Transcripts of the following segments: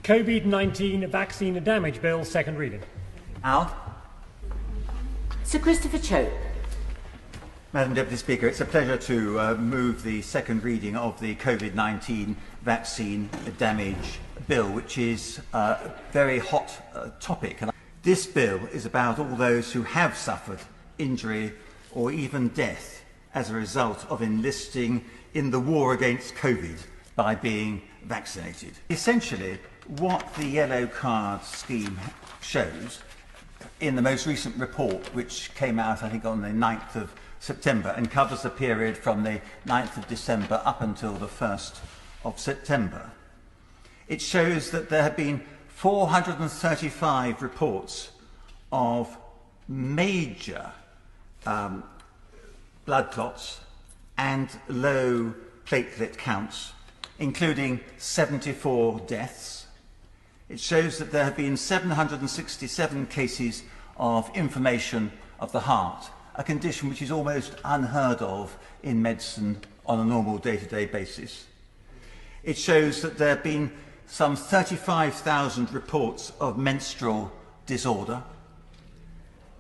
COVID-19 Vaccine Damage Bill, second reading. Al? Sir Christopher Chope. Madam Deputy Speaker, it's a pleasure to move the second reading of the COVID-19 Vaccine Damage Bill, which is a very hot topic. This bill is about all those who have suffered injury or even death as a result of enlisting in the war against COVID by being vaccinated. Essentially, what the yellow card scheme shows in the most recent report, which came out, I think, on the 9th of September and covers the period from the 9th of December up until the 1st of September, it shows that there have been 435 reports of major blood clots and low platelet counts, including 74 deaths. It shows that there have been 767 cases of inflammation of the heart, a condition which is almost unheard of in medicine on a normal day-to-day basis. It shows that there have been some 35,000 reports of menstrual disorder,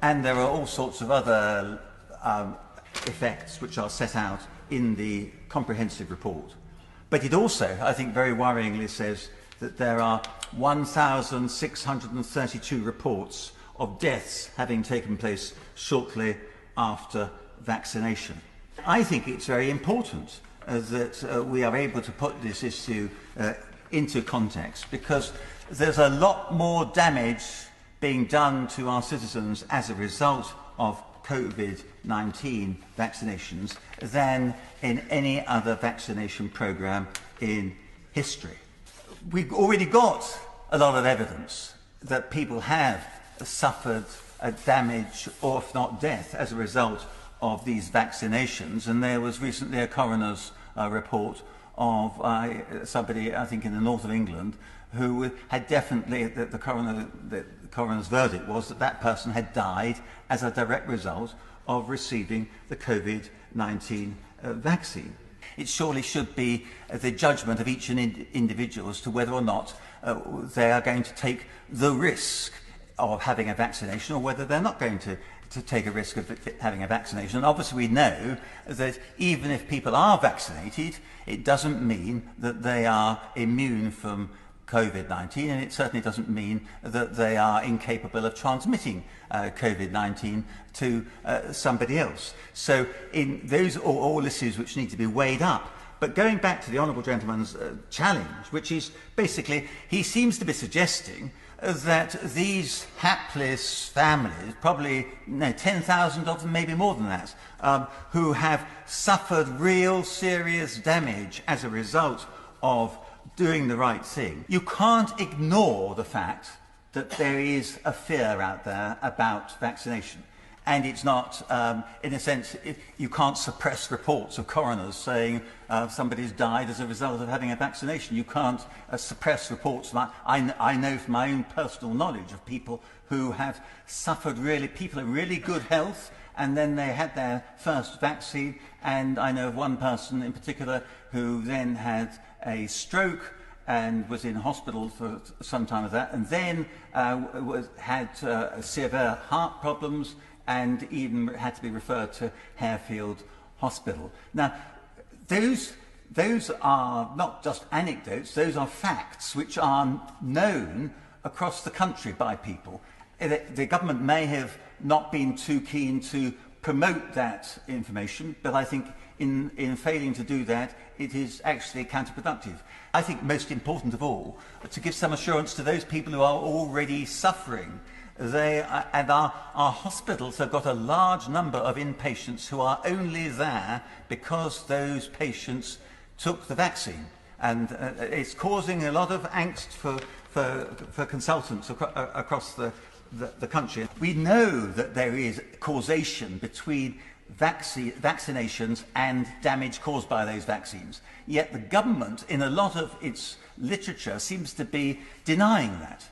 and there are all sorts of other effects which are set out in the comprehensive report. But it also, I think very worryingly, says that there are 1,632 reports of deaths having taken place shortly after vaccination. I think it's very important that we are able to put this issue into context, because there's a lot more damage being done to our citizens as a result of COVID-19 vaccinations than in any other vaccination programme in history. We've already got a lot of evidence that people have suffered damage or if not death as a result of these vaccinations, and there was recently a coroner's report of somebody, I think in the north of England, who had definitely, the coroner's verdict was that that person had died as a direct result of receiving the COVID-19 vaccine. It surely should be the judgment of each individual as to whether or not they are going to take the risk of having a vaccination or whether they're not going to take a risk of having a vaccination. And obviously we know that even if people are vaccinated, it doesn't mean that they are immune from COVID-19, and it certainly doesn't mean that they are incapable of transmitting COVID-19 to somebody else. So those are all issues which need to be weighed up. But going back to the Honourable Gentleman's challenge, which is basically, he seems to be suggesting that these hapless families, probably 10,000 of them, maybe more than that, who have suffered real serious damage as a result of doing the right thing. You can't ignore the fact that there is a fear out there about vaccination. And it's not, in a sense, you can't suppress reports of coroners saying somebody's died as a result of having a vaccination. You can't suppress reports. I know from my own personal knowledge of people who have suffered people in really good health, and then they had their first vaccine, and I know of one person in particular who then had a stroke and was in hospital for some time of that, and then had severe heart problems and even had to be referred to Harefield Hospital. Now, those are not just anecdotes, those are facts which are known across the country by people. The government may have not been too keen to promote that information, but I think in failing to do that, it is actually counterproductive. I think most important of all, to give some assurance to those people who are already suffering. And our hospitals have got a large number of inpatients who are only there because those patients took the vaccine. And it's causing a lot of angst for consultants across the country. We know that there is causation between vaccinations and damage caused by those vaccines. Yet the government, in a lot of its literature, seems to be denying that.